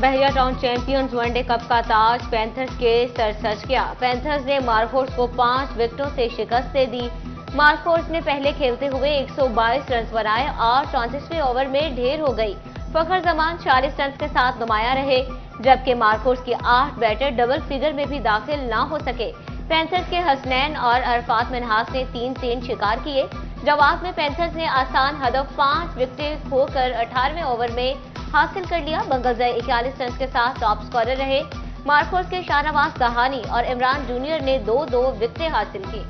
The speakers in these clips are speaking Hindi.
बहरिया टाउन चैंपियंस वनडे कप का ताज पैंथर्स के सर सज गया। पैंथर्स ने मार्कोर्स को 5 विकेटों से शिकस्त दे दी। मार्कोर्स ने पहले खेलते हुए 122 रन बनाए और 34वें ओवर में ढेर हो गई। फखर जमान 40 रन के साथ नुमाया रहे, जबकि मार्कोर्स के 8 बैटर डबल फिगर में भी दाखिल न हो सके। पैंथर्स के हसनैन और अरफात मिन्हास ने 3 शिकार किए। जवाब में पैंथर्स ने आसान हदफ 5 विकेटें खोकर 18वें ओवर में हासिल कर लिया। बंगलजय 41 रन के साथ टॉप स्कोरर रहे। मार्कोर्स के शाहनवाज दहानी और इमरान जूनियर ने 2-2 विकेटें हासिल की।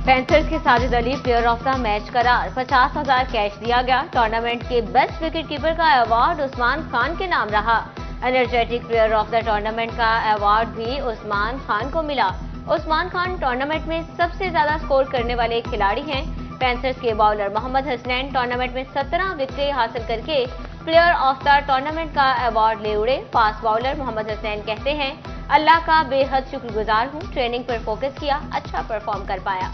पैंथर्स के Sajid Ali player of the match करार, 50,000 कैश दिया गया। टूर्नामेंट के बेस्ट विकेट कीपर का अवार्ड उस्मान खान के नाम रहा। Energetic player of the tournament का अवार्ड भी उस्मान खान को मिला। उस्मान खान टूर्नामेंट में सबसे ज्यादा स्कोर करने वाले खिलाड़ी हैं। पैंथर्स के बॉलर मोहम्मद हसनैन टूर्नामेंट में 17 विकेटें हासिल करके प्लेयर ऑफ द टूर्नामेंट का अवार्ड ले उड़े। फास्ट बॉलर मोहम्मद हसनैन कहते हैं, अल्लाह का बेहद शुक्रगुजार हूँ, ट्रेनिंग पर फोकस किया, अच्छा परफॉर्म कर पाया।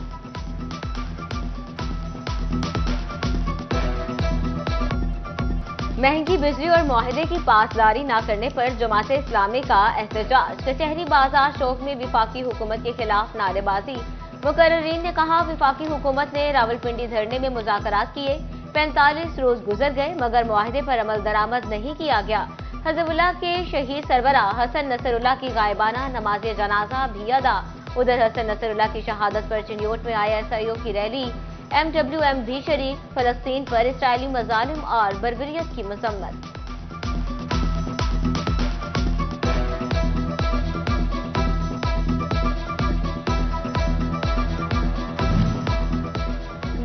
महंगी बिजली और मुआहदे की पासदारी न करने पर जमाते इस्लामी का एहतजाज। कचहरी बाजार चौक में विफाकी हुकूमत के खिलाफ नारेबाजी। मुकर्रीन ने कहा, विफाकी हुकूमत ने रावलपिंडी धरने में मुज़ाकरात किए। 45 रोज गुजर गए मगर मुआहदे पर अमल दरामद नहीं किया गया। हिज़्बुल्लाह के शहीद सरबराह हसन नसरुल्लाह की गायबाना नमाज जनाजा भी अदा। उधर हसन नसरुल्लाह की शहादत पर चिन्योट में ISIO की रैली। MWM भी शरीक। फलस्तीन पर इसराइली मजालिम और बर्बरियत की मजम्मत।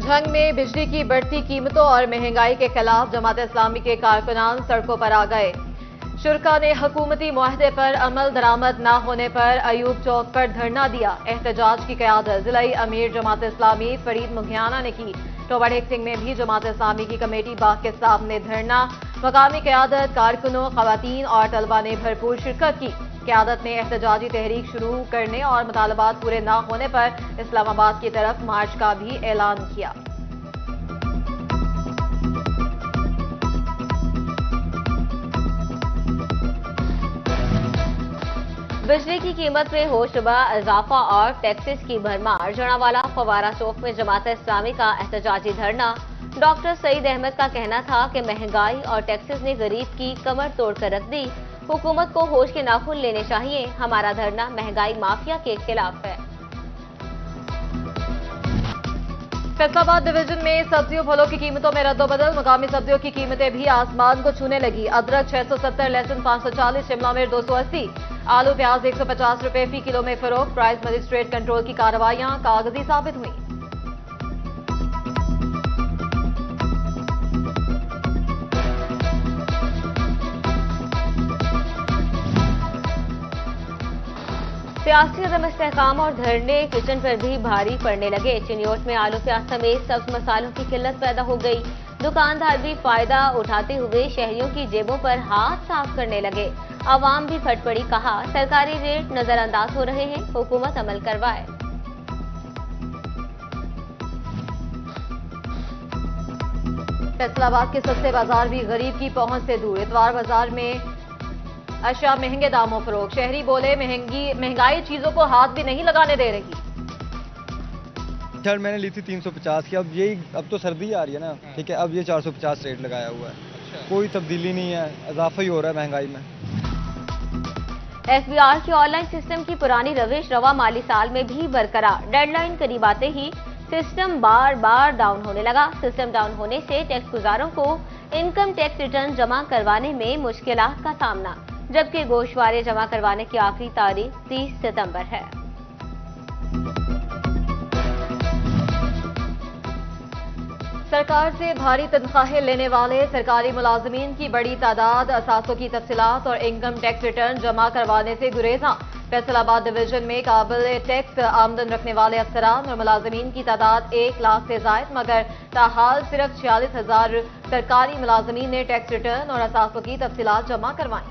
जंग में बिजली की बढ़ती कीमतों और महंगाई के खिलाफ जमात इस्लामी के कारकुनान सड़कों पर आ गए। शुरा ने हुकूमती मुआहदे पर अमल दरामद न होने पर अयूब चौक पर धरना दिया। एहतजाज की क़यादत जिलाई अमीर जमात इस्लामी फरीद मुघियाना ने की। टोबा सिंह में भी जमात इस्लामी की कमेटी बाग के सामने धरना। मकामी क़यादत, कारकुनों, खवातीन और तलबा ने भरपूर शिरकत की। क़यादत ने एहतजाजी तहरीक शुरू करने और मुतालबात पूरे न होने पर इस्लामाबाद की तरफ मार्च का भी ऐलान किया। बिजली की कीमत में होशरुबा इजाफा और टैक्सेस की भरमार। जड़ावाला फवारा चौक में जमात इस्लामी का एहतजाजी धरना। डॉक्टर सईद अहमद का कहना था कि महंगाई और टैक्सेस ने गरीब की कमर तोड़कर रख दी। हुकूमत को होश के नाखून लेने चाहिए। हमारा धरना महंगाई माफिया के खिलाफ है। फैसलाबाद डिवीजन में सब्जियों फलों की कीमतों में रद्दोबदल। मुकामी सब्जियों की कीमतें भी आसमान को छूने लगी। अदरक 670, लहसुन 540, शिमला मिर्च 280, आलू प्याज 150 रुपए फी किलो में फरोख्त। प्राइस मजिस्ट्रेट कंट्रोल की कार्रवाइयां कागजी साबित हुई। सियासी अदम इस्तेहकाम और धरने किचन पर भी भारी पड़ने लगे। चिन्योट में आलू प्याज समेत सब्ज मसालों की किल्लत पैदा हो गई। दुकानदार भी फायदा उठाते हुए शहरियों की जेबों पर हाथ साफ करने लगे। आवाम भी फट पड़ी। कहा, सरकारी रेट नजरअंदाज हो रहे हैं, हुकूमत अमल करवाए। फैसलाबाद के सस्ते बाजार भी गरीब की पहुंच से दूर। इतवार बाजार में अशिया महंगे दामों फरोख्त। शहरी बोले, महंगाई चीजों को हाथ भी नहीं लगाने दे रही। शर्ट मैंने ली थी 350 की। अब तो सर्दी आ रही है ना, ठीक है, अब ये 450 रेट लगाया हुआ है। कोई तब्दीली नहीं है, इजाफा ही हो रहा है महंगाई में। SBR के ऑनलाइन सिस्टम की पुरानी रविश रवा माली साल में भी बरकरार। डेडलाइन करीब आते ही सिस्टम बार बार डाउन होने लगा। सिस्टम डाउन होने से टैक्स गुजारों को इनकम टैक्स रिटर्न जमा करवाने में मुश्किलात का सामना, जबकि गोशवारे जमा करवाने की आखिरी तारीख 30 सितंबर है। सरकार से भारी तनख्वाहें लेने वाले सरकारी मुलाजमीन की बड़ी तादाद असासों की तफसीलात और इनकम टैक्स रिटर्न जमा करवाने से गुरेजा। फैसलाबाद डिवीजन में काबिल टैक्स आमदन रखने वाले अफसरान और मुलाजमीन की तादाद 1 लाख से जायद, मगर ताहाल सिर्फ 46,000 सरकारी मुलाजमीन ने टैक्स रिटर्न और असासों की तफसीलात जमा करवाई।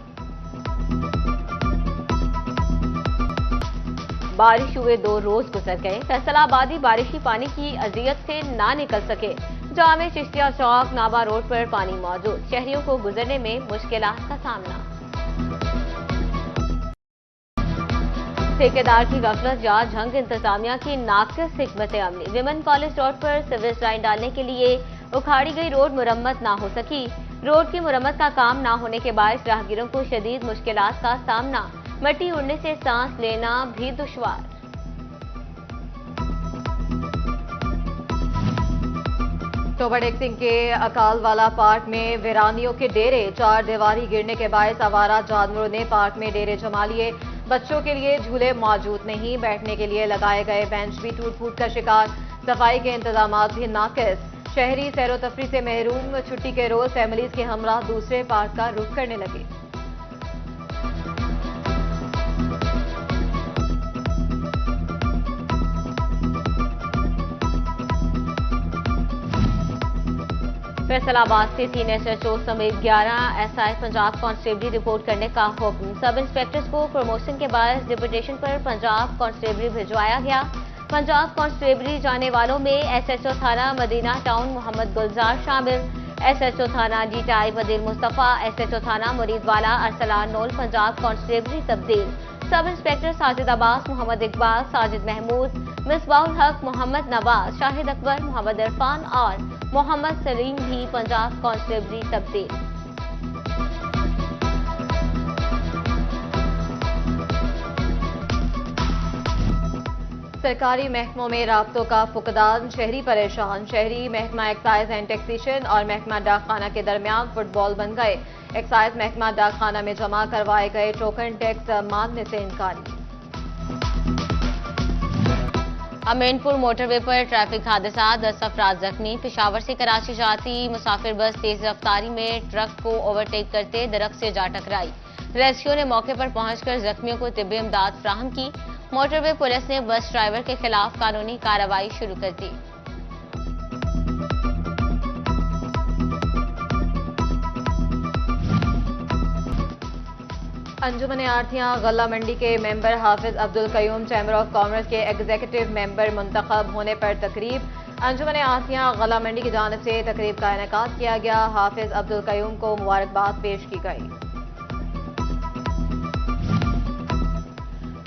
बारिश हुए 2 रोज गुजर गए, फैसलाबादी बारिशी पानी की अजियत से ना निकल सके। जामे चिश्तिया चौक नाबा रोड पर पानी मौजूद, शहरियों को गुजरने में मुश्किलात का सामना। ठेकेदार की गफलत या झंग, इंतजामिया की नाकिस हिकमत अमली। विमेन कॉलेज रोड पर सिविल लाइन डालने के लिए उखाड़ी गई रोड मुरम्मत ना हो सकी। रोड की मुरम्मत का काम ना होने के बायस राहगीरों को शदीद मुश्किलात का सामना, मट्टी उड़ने से सांस लेना भी दुश्वार। टोबा सिंह के अकालवाला पार्क में वीरानियों के डेरे, 4 दीवारी गिरने के बायस आवारा जानवरों ने पार्क में डेरे जमा लिए। बच्चों के लिए झूले मौजूद नहीं, बैठने के लिए लगाए गए बेंच भी टूट फूट का शिकार, सफाई के इंतजाम भी नाकिस। शहरी सैरो तफरी से महरूम, छुट्टी के रोज फैमिलीज के हमरा दूसरे पार्क का रुख करने लगे। फैसलाबाद से 3 SHO समेत 11 SI पंजाब कांस्टेबली रिपोर्ट करने का हुक्म। सब इंस्पेक्टर्स को प्रमोशन के बाद डिप्यूटेशन पर पंजाब कांस्टेबली भिजवाया गया। पंजाब कांस्टेबली जाने वालों में SHO थाना मदीना टाउन मोहम्मद गुलजार शामिल, SHO थाना जीटाई बदील मुस्तफा, SHO थाना मुरीदवाला अरसलान नोल पंजाब कांस्टेबली तब्दील। सब इंस्पेक्टर साजिद अब्बास, मोहम्मद इकबाल, साजिद महमूद, मिसबाहुल हक, मोहम्मद नवाज, शाहिद अकबर, मोहम्मद इरफान और मोहम्मद सलीम भी पंजाब कांस्टेबली तब्दील। सरकारी महकमों में राब्तों का फुकदान, शहरी परेशान। शहरी महकमा एक्साइज एंड टैक्सेशन और महकमा डाकखाना के दरमियान फुटबॉल बन गए। एक्साइज महकमा डाकखाना में जमा करवाए गए टोकन टैक्स मानने से इनकारी। अमीनपुर मोटरवे पर ट्रैफिक हादसा, 10 अफराद जख्मी। पेशावर से कराची जाती मुसाफिर बस तेज रफ्तारी में ट्रक को ओवरटेक करते दरख्त से जा टकराई। रेस्क्यू ने मौके पर पहुंचकर जख्मियों को तिब्बी इमदाद फ्राहम की। मोटरवे पुलिस ने बस ड्राइवर के खिलाफ कानूनी कार्रवाई शुरू कर दी। अंजुमन आरतियां गल्ला मंडी के member Hafiz Abdul Qayyum chamber of commerce के एग्जीक्यूटिव मेंबर मुंतखब होने पर तकरीब। अंजुमन आरतियां गल्ला मंडी की जानिब से तकरीब का इनेकाद किया गया। हाफिज अब्दुल कयूम को मुबारकबाद पेश की गई।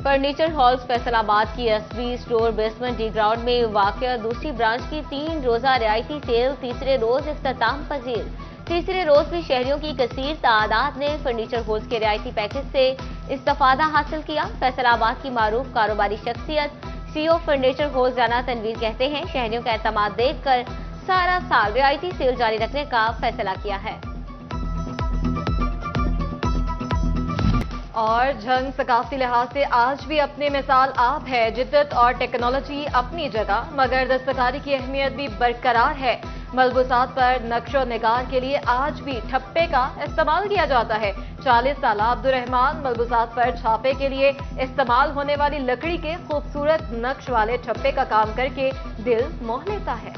फर्नीचर हॉल्स फैसलाबाद की SB store basement D ground में वाक़या दूसरी ब्रांच की 3 रोजा रियायती सेल तीसरे रोज इख्तिताम पजीर। तीसरे रोज भी शहरियों की कसीर तादाद ने फर्नीचर हॉल्स के रियायती पैकेज से इस्तेफादा हासिल किया। फैसलाबाद की मारूफ कारोबारी शख्सियत CEO फर्नीचर हॉल्स जाना तनवीर कहते हैं, शहरियों का एतमाद देखकर सारा साल रियायती सेल जारी रखने का फैसला किया है। और जंग सकाफती लिहाज से आज भी अपनी मिसाल आप है। जिद्दत और टेक्नोलॉजी अपनी जगह, मगर दस्तकारी की अहमियत भी बरकरार है। मलबूसात पर नक्शो निगार के लिए आज भी ठप्पे का इस्तेमाल किया जाता है। 40 साल अब्दुर्रहमान मलबूसात पर छापे के लिए इस्तेमाल होने वाली लकड़ी के खूबसूरत नक्श वाले ठप्पे का काम करके दिल मोह लेता है।